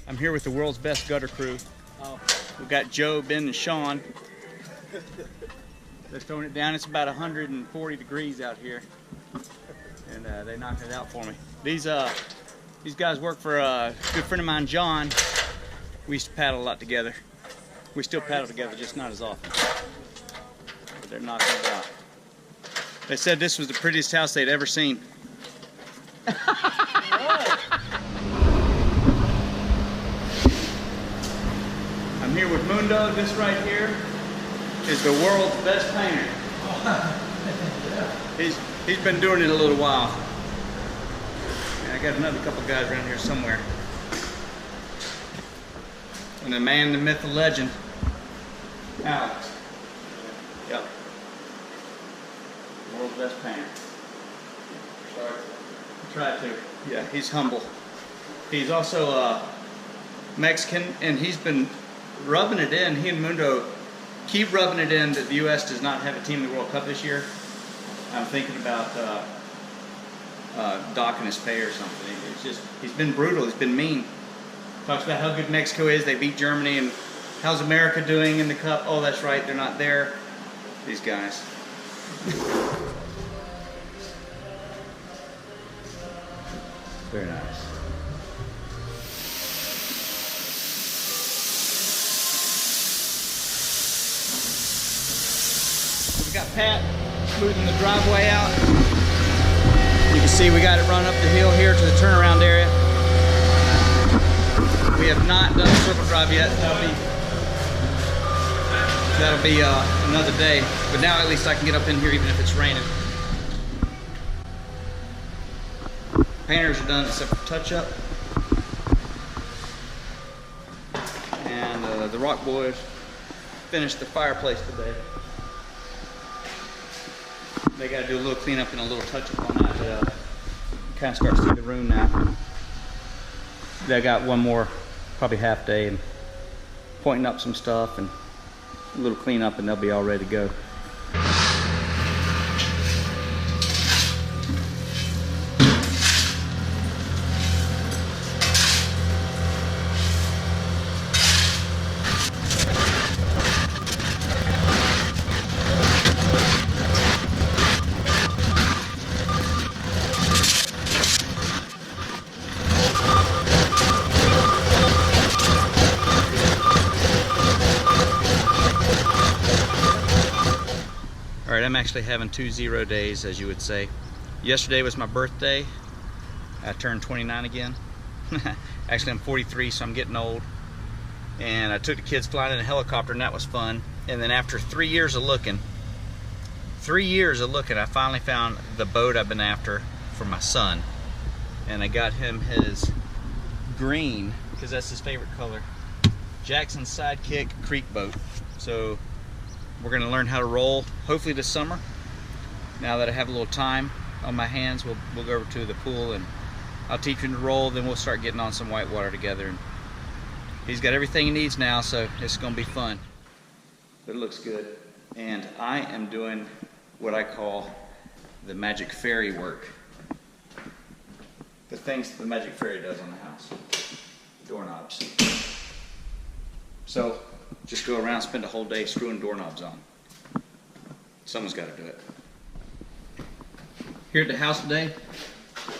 I'm here with the world's best gutter crew. We've got Joe, Ben, and Sean. They're throwing it down. It's about 140 degrees out here, and they knocked it out for me. These guys work for a good friend of mine, John. We used to paddle a lot together. We still paddle together, just not as often. But they're knocking it out. They said this was the prettiest house they'd ever seen. I'm here with Mundo. This right here is the world's best painter. He's been doing it a little while. And I got another couple guys around here somewhere. And the man, the myth, the legend, Alex. Yep. World's best painter. Try to. Yeah, he's humble. He's also Mexican, and he's been rubbing it in. He and Mundo keep rubbing it in that the U.S. does not have a team in the World Cup this year. I'm thinking about docking his pay or something. It's just, he's been brutal. He's been mean. Talks about how good Mexico is. They beat Germany, and how's America doing in the Cup? Oh, that's right, they're not there. These guys. Very nice. We got Pat smoothing the driveway out. You can see we got it run up the hill here to the turnaround area. We have not done the circle drive yet. That'll be another day. But now at least I can get up in here even if it's raining. Painters are done except for touch up. And the Rock Boys finished the fireplace today. They got to do a little cleanup and a little touch up on that. But kind of start to see the room now. They got one more, probably half day, and pointing up some stuff and a little cleanup, and they'll be all ready to go. Alright, I'm actually having 2 0 days, as you would say. Yesterday was my birthday. I turned 29 again. Actually, I'm 43, so I'm getting old. And I took the kids flying in a helicopter, and that was fun. And then after 3 years of looking, I finally found the boat I've been after for my son. And I got him his green, because that's his favorite color, Jackson's Sidekick Creek boat. So we're going to learn how to roll, hopefully this summer. Now that I have a little time on my hands, we'll go over to the pool and I'll teach him to roll, then we'll start getting on some whitewater together. And he's got everything he needs now, so it's going to be fun. But it looks good. And I am doing what I call the magic fairy work. The things that the magic fairy does on the house. Doorknobs. So just go around, spend a whole day screwing doorknobs on. Someone's got to do it. Here at the house today,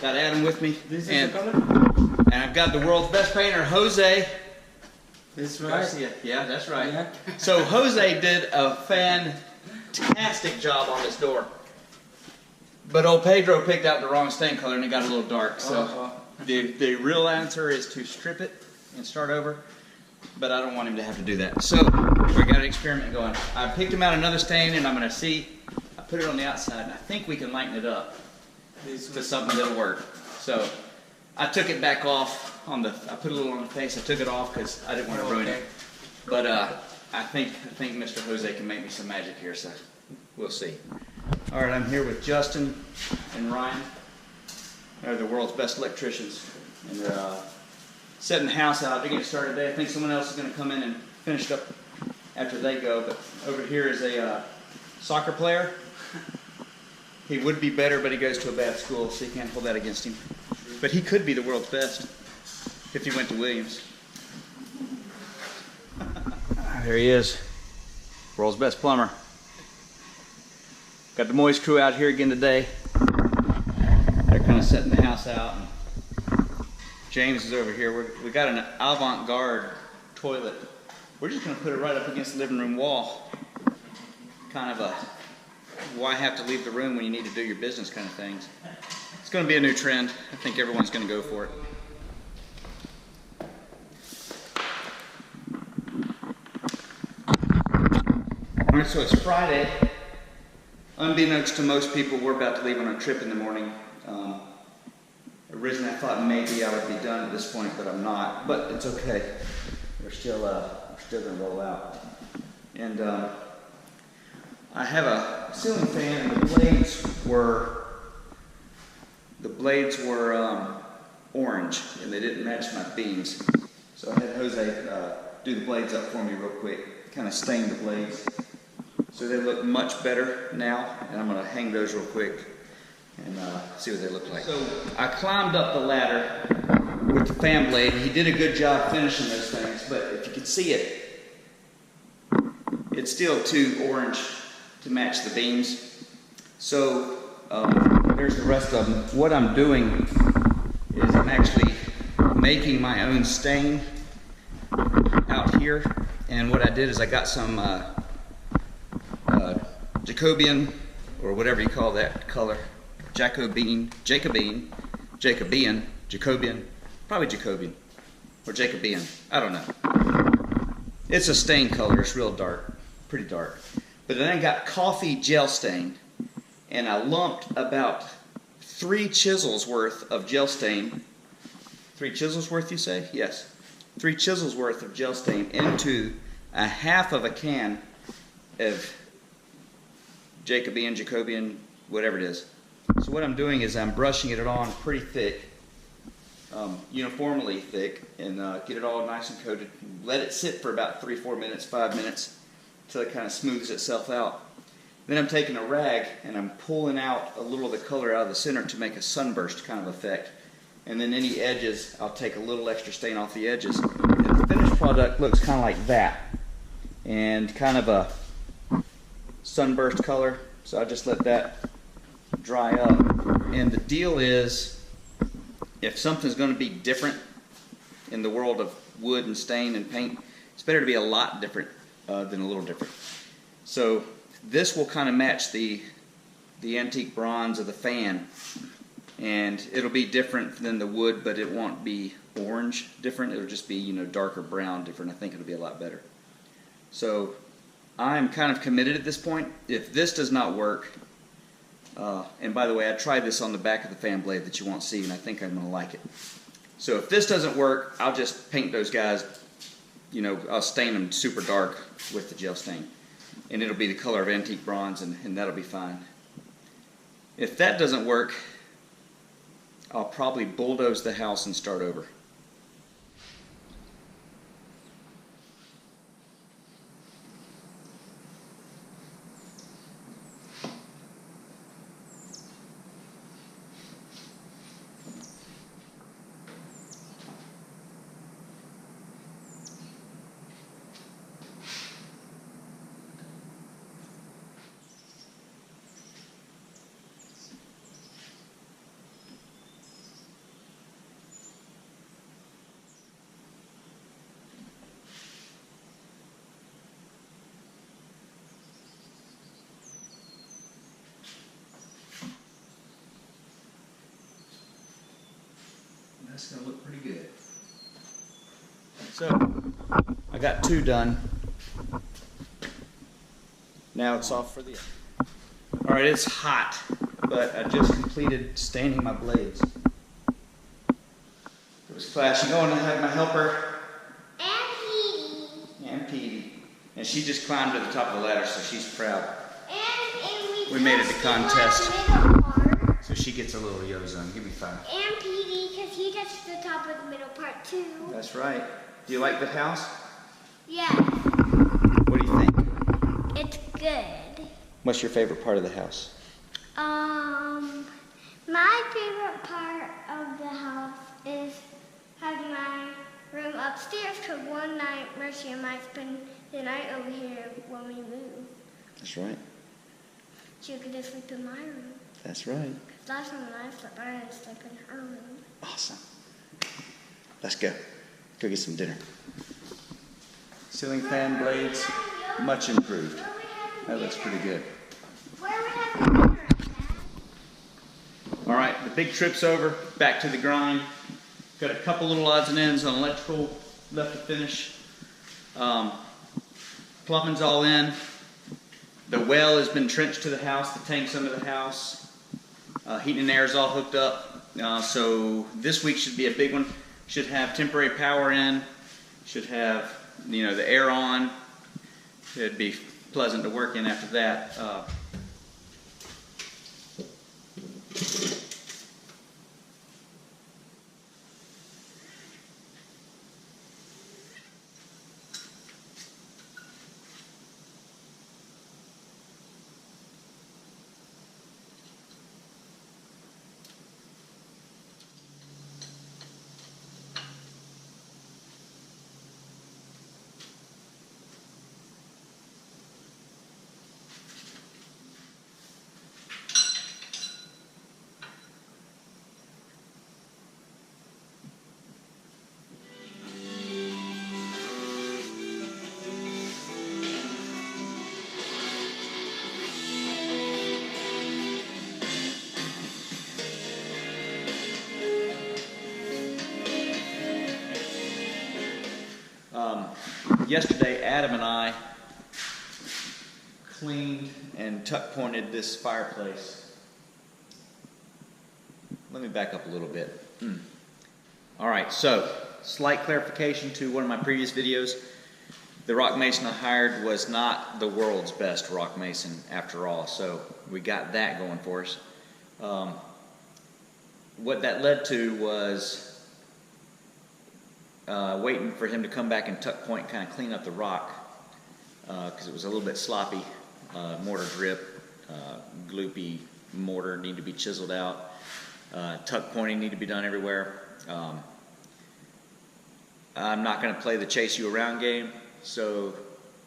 got Adam with me. This is the color? And I've got the world's best painter, Jose. That's right. Yeah, that's right. Yeah. So Jose did a fantastic job on this door. But old Pedro picked out the wrong stain color and it got a little dark. So the real answer is to strip it and start over. But I don't want him to have to do that. So we got an experiment going. I picked him out another stain, and I'm going to see. I put it on the outside, and I think we can lighten it up to something that'll work. So I took it back off on the. I put a little on the face. I took it off because I didn't want to ruin it. But I think Mr. Jose can make me some magic here. So we'll see. All right, I'm here with Justin and Ryan. They're the world's best electricians, and they're setting the house out. They're getting started today. I think someone else is going to come in and finish it up after they go. But over here is a soccer player. He would be better, but he goes to a bad school, so you can't hold that against him. But he could be the world's best if he went to Williams. There he is, world's best plumber. Got the Moist crew out here again today. They're kind of setting the house out. And James is over here. We got an avant-garde toilet. We're just going to put it right up against the living room wall. Kind of a why have to leave the room when you need to do your business kind of things. It's going to be a new trend. I think everyone's going to go for it. Alright, so it's Friday. Unbeknownst to most people, we're about to leave on a trip in the morning. Originally I thought maybe I would be done at this point, but I'm not. But it's okay. We're still going to roll out. And I have a ceiling fan, and the blades were orange, and they didn't match my beams. So I had Jose do the blades up for me real quick, kind of stain the blades. So they look much better now, and I'm going to hang those real quick and see what they look like. So I climbed up the ladder with the fan blade. He did a good job finishing those things, but if you can see it, it's still too orange to match the beams. So there's the rest of them. What I'm doing is I'm actually making my own stain out here, and what I did is I got some Jacobean, or whatever you call that color, Jacobean, probably Jacobean, or Jacobean, I don't know. It's a stain color, it's real dark, pretty dark. But then I got coffee gel stain, and I lumped about 3 chisels worth of gel stain. 3 chisels worth, you say? Yes. 3 chisels worth of gel stain into a half of a can of Jacobean, whatever it is. So what I'm doing is I'm brushing it on pretty thick, uniformly thick, and get it all nice and coated. Let it sit for about 3-4 minutes, 5 minutes, until it kind of smooths itself out. Then I'm taking a rag and I'm pulling out a little of the color out of the center to make a sunburst kind of effect. And then any edges, I'll take a little extra stain off the edges. And the finished product looks kind of like that, and kind of a sunburst color. So I just let that dry up. And the deal is, if something's going to be different in the world of wood and stain and paint, it's better to be a lot different than a little different. So this will kind of match the antique bronze of the fan, and it'll be different than the wood, but it won't be orange different. It'll just be, darker brown different. I think it'll be a lot better. So I'm kind of committed at this point. If this does not work, and by the way, I tried this on the back of the fan blade that you won't see, and I think I'm going to like it. So if this doesn't work, I'll just paint those guys, I'll stain them super dark with the gel stain. And it'll be the color of antique bronze, and that'll be fine. If that doesn't work, I'll probably bulldoze the house and start over. That's going to look pretty good. So, I got 2 done. Now it's off for the other. Alright, it's hot, but I just completed staining my blades. It was clashing. Oh, and I had my helper. And Petey. And she just climbed to the top of the ladder, so she's proud. And we made it to contest. So she gets a little yo-zone. Give me 5. And Petey, because he gets to the top of the middle part too. That's right. Do you like the house? Yeah. What do you think? It's good. What's your favorite part of the house? My favorite part of the house is having my room upstairs, because one night Mercy and I spent tonight over here when we move. That's right. So you can just sleep in my room. That's right. Because last time when I slept, I had to sleep in her room. Awesome. Let's go. Go get some dinner. Ceiling fan blades, much improved. That looks pretty good. Where are we having dinner at, Dad? All right, the big trip's over. Back to the grind. Got a couple little odds and ends on electrical left to finish. Plumbing's all in. The well has been trenched to the house. The tank's under the house. Heating and air is all hooked up. So this week should be a big one. Should have temporary power in. Should have, the air on. It'd be pleasant to work in after that. Yesterday, Adam and I cleaned and tuck pointed this fireplace. Let me back up a little bit. All right, so slight clarification to one of my previous videos. The rock mason I hired was not the world's best rock mason after all, so we got that going for us. What that led to was waiting for him to come back and tuck point, kind of clean up the rock, because it was a little bit sloppy. Mortar drip, gloopy mortar need to be chiseled out. Tuck pointing need to be done everywhere. I'm not going to play the chase you around game, so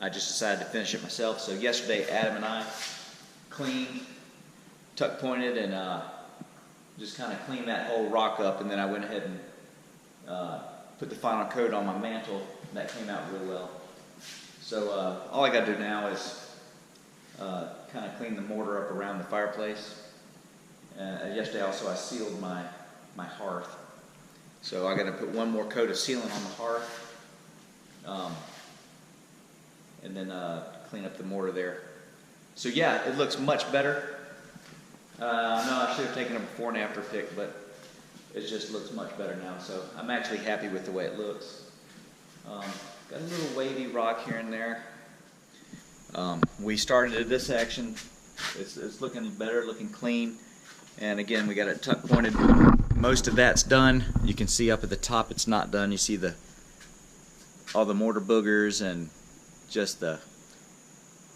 I just decided to finish it myself. So yesterday, Adam and I cleaned, tuck pointed, and just kind of cleaned that whole rock up, and then I went ahead and put the final coat on my mantle. That came out real well. So all I got to do now is kind of clean the mortar up around the fireplace. Yesterday also I sealed my hearth. So I got to put one more coat of sealant on the hearth, and then clean up the mortar there. So yeah, it looks much better. No, I should have taken a before and after pic, but it just looks much better now. So I'm actually happy with the way it looks. Got a little wavy rock here and there. We started at this section. It's looking better, looking clean. And again, we got it tuck pointed. Most of that's done. You can see up at the top it's not done. You see all the mortar boogers and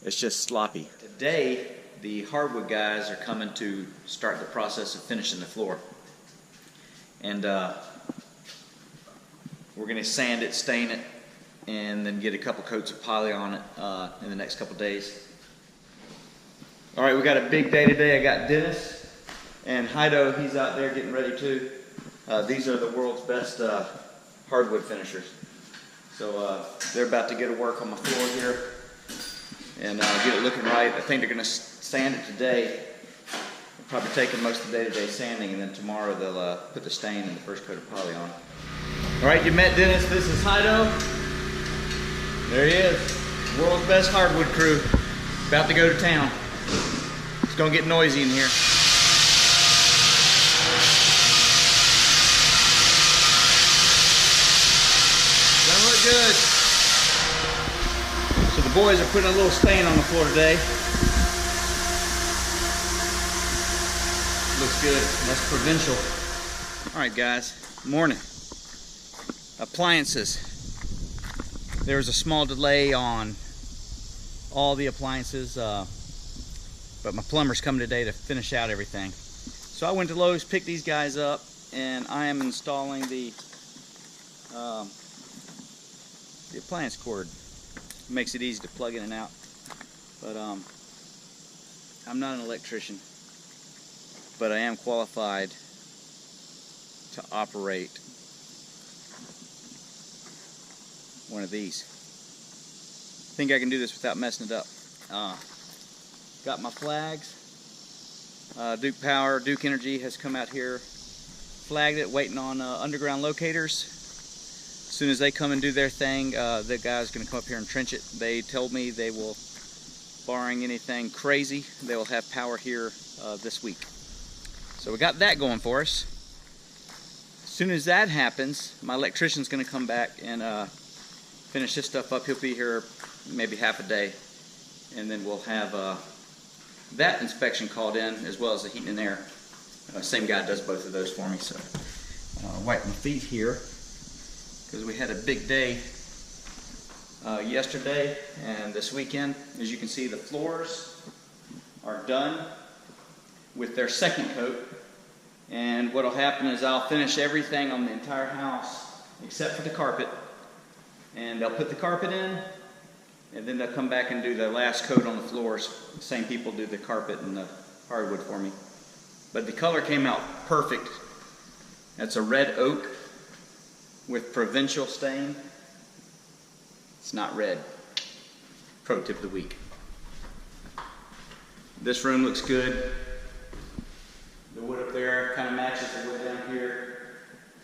it's just sloppy. Today, the hardwood guys are coming to start the process of finishing the floor. And we're going to sand it, stain it, and then get a couple coats of poly on it in the next couple days. All right, we got a big day today. I got Dennis and Heido. He's out there getting ready too. These are the world's best hardwood finishers. So they're about to get to work on my floor here and get it looking right. I think they're going to sand it today. They'll probably take most of the day today sanding, and then tomorrow they'll put the stain and the first coat of poly on. All right, you met Dennis. This is Heido. There he is. World's best hardwood crew. About to go to town. It's going to get noisy in here. Doesn't look good. So the boys are putting a little stain on the floor today. Looks good. That's provincial. All right, guys. Morning. Appliances. There was a small delay on all the appliances, but my plumber's coming today to finish out everything. So I went to Lowe's, picked these guys up, and I am installing the appliance cord. Makes it easy to plug in and out. But I'm not an electrician, but I am qualified to operate one of these. I think I can do this without messing it up. Got my flags. Duke Power, Duke Energy has come out here, flagged it, waiting on underground locators. As soon as they come and do their thing, the guy's going to come up here and trench it. They told me they will, barring anything crazy, they will have power here this week. So we got that going for us. As soon as that happens, my electrician's going to come back and finish this stuff up. He'll be here maybe half a day, and then we'll have that inspection called in, as well as the heating and air. Same guy does both of those for me. So wipe my feet here, because we had a big day yesterday and this weekend. As you can see, the floors are done with their second coat, and what will happen is I'll finish everything on the entire house except for the carpet, and they'll put the carpet in, and then they'll come back and do the last coat on the floors. The same people do the carpet and the hardwood for me. But the color came out perfect. That's a red oak with provincial stain. It's not red. Pro tip of the week. This room looks good. The wood up there kind of matches the wood down here.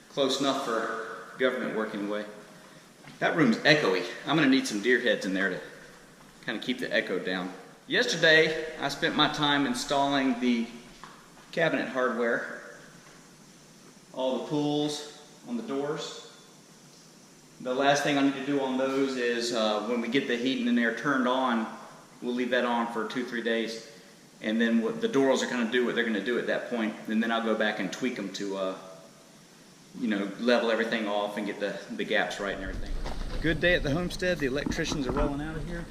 Close enough for government work anyway. That room's echoey. I'm going to need some deer heads in there to kind of keep the echo down. Yesterday, I spent my time installing the cabinet hardware, all the pulls on the doors. The last thing I need to do on those is when we get the heating and air turned on, we'll leave that on for 2-3 days, and then the doors are going to do what they're going to do at that point, and then I'll go back and tweak them to level everything off and get the gaps right and everything. Good day at the homestead. The electricians are rolling out of here.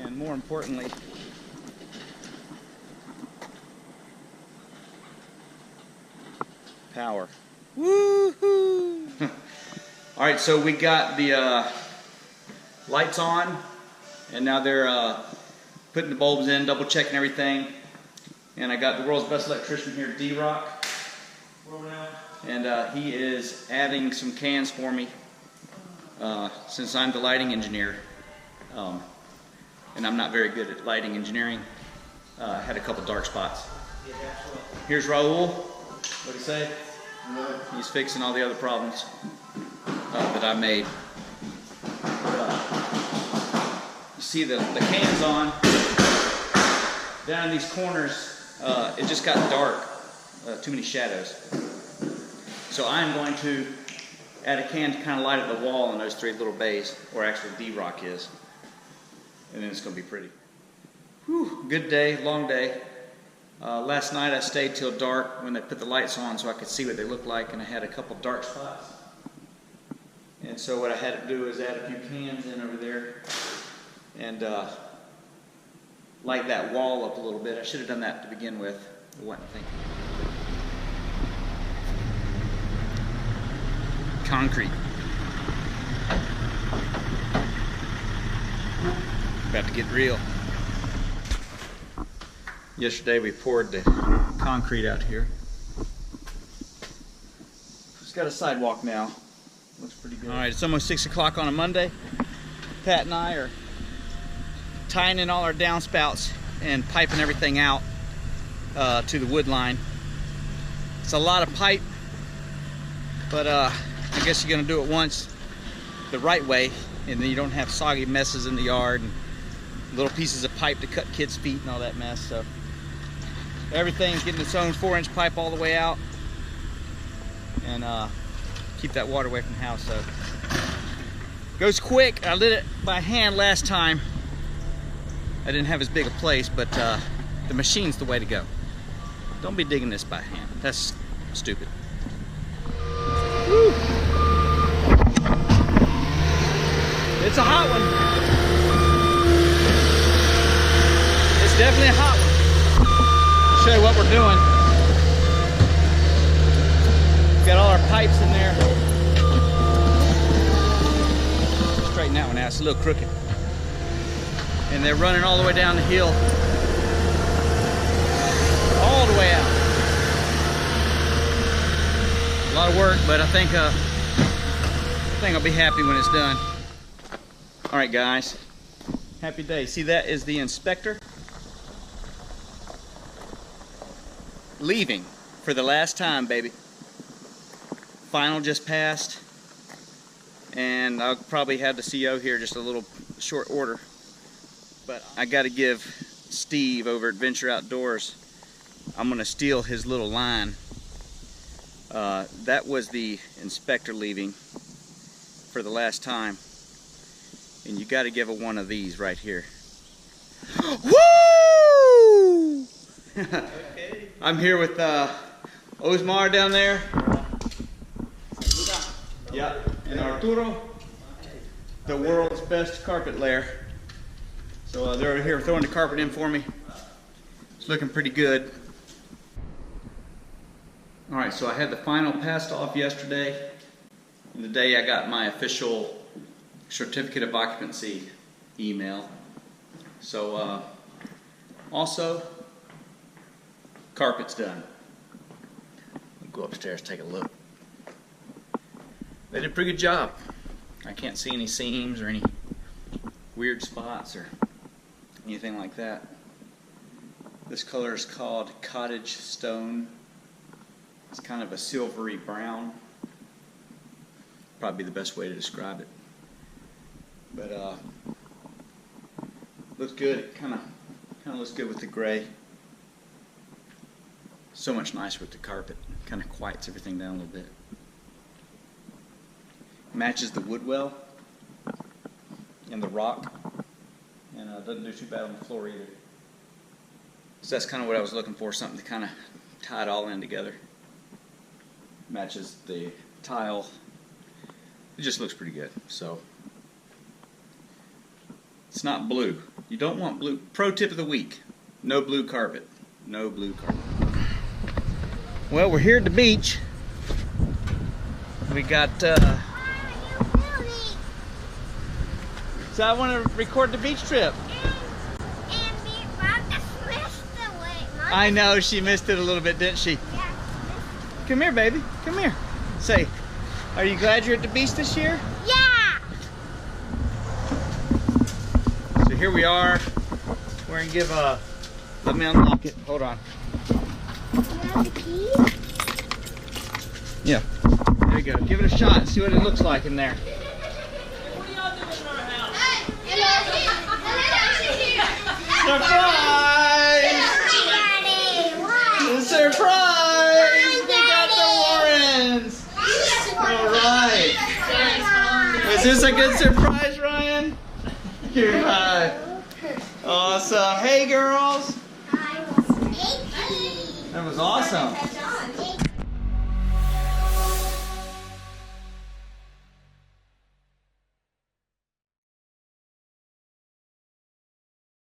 And more importantly, power. Woohoo! Alright, so we got the lights on, and now they're putting the bulbs in, double checking everything. And I got the world's best electrician here, D-Rock. And he is adding some cans for me, since I'm the lighting engineer, and I'm not very good at lighting engineering. I had a couple dark spots. Here's Raul. What'd he say? He's fixing all the other problems that I made. You see the cans on. Down in these corners, it just got dark. Too many shadows. So I'm going to add a can to kind of light up the wall in those 3 little bays, or actually D-Rock is. And then it's going to be pretty. Whew, good day, long day. Last night I stayed till dark when they put the lights on so I could see what they looked like, and I had a couple dark spots. And so what I had to do is add a few cans in over there and light that wall up a little bit. I should have done that to begin with. I wasn't thinking. Concrete. About to get real. Yesterday we poured the concrete out here. It's got a sidewalk now. Looks pretty good. Alright, it's almost 6 o'clock on a Monday. Pat and I are tying in all our downspouts and piping everything out to the wood line. It's a lot of pipe, but I guess you're going to do it once the right way, and then you don't have soggy messes in the yard and little pieces of pipe to cut kids' feet and all that mess. So everything's getting its own 4-inch pipe all the way out, and keep that water away from the house. So goes quick. I did it by hand last time. I didn't have as big a place, but the machine's the way to go. Don't be digging this by hand. That's stupid. Woo. It's a hot one. It's definitely a hot one. I'll show you what we're doing. We've got all our pipes in there. now. It's a little crooked. And they're running all the way down the hill. All the way out. A lot of work, but I think I'll be happy when it's done. All right, guys. Happy day. See, that is the inspector leaving for the last time, baby. Final just passed, and I'll probably have the CO here just a little short order. But I got to give Steve over at Venture Outdoors, I'm going to steal his little line. That was the inspector leaving for the last time. And you got to give it one of these right here. Woo! Okay. I'm here with Osmar down there. Yeah, and Arturo, the world's best carpet layer. So they're here throwing the carpet in for me. It's looking pretty good. All right, so I had the final passed off yesterday. And the day I got my official certificate of occupancy email. So also, carpet's done. I'll go upstairs, take a look. They did a pretty good job. I can't see any seams or any weird spots or anything like that. This color is called Cottage Stone. It's kind of a silvery brown. Probably the best way to describe it. But looks good. It kind of looks good with the gray. So much nicer with the carpet. Kind of quiets everything down a little bit. Matches the wood well and the rock, and doesn't do too bad on the floor either. So that's kind of what I was looking for, something to kind of tie it all in together. Matches the tile. It just looks pretty good. So it's not blue. You don't want blue. Pro tip of the week: no blue carpet. No blue carpet. Well, we're here at the beach. We got. So I want to record the beach trip. And me, Mom just missed the way. Mom, I know, she missed it a little bit, didn't she? yeah, Come here, baby. Come here. Say, are you glad you're at the beach this year? yeah. So here we are. We're going to give let me unlock it. Hold on. You have the keys? Yeah. There you go. Give it a shot and see what it looks like in there. Surprise! Surprise! We got the Warrens! Alright. Was this a good surprise, Ryan? You're right. Awesome. Hey, girls. That was awesome.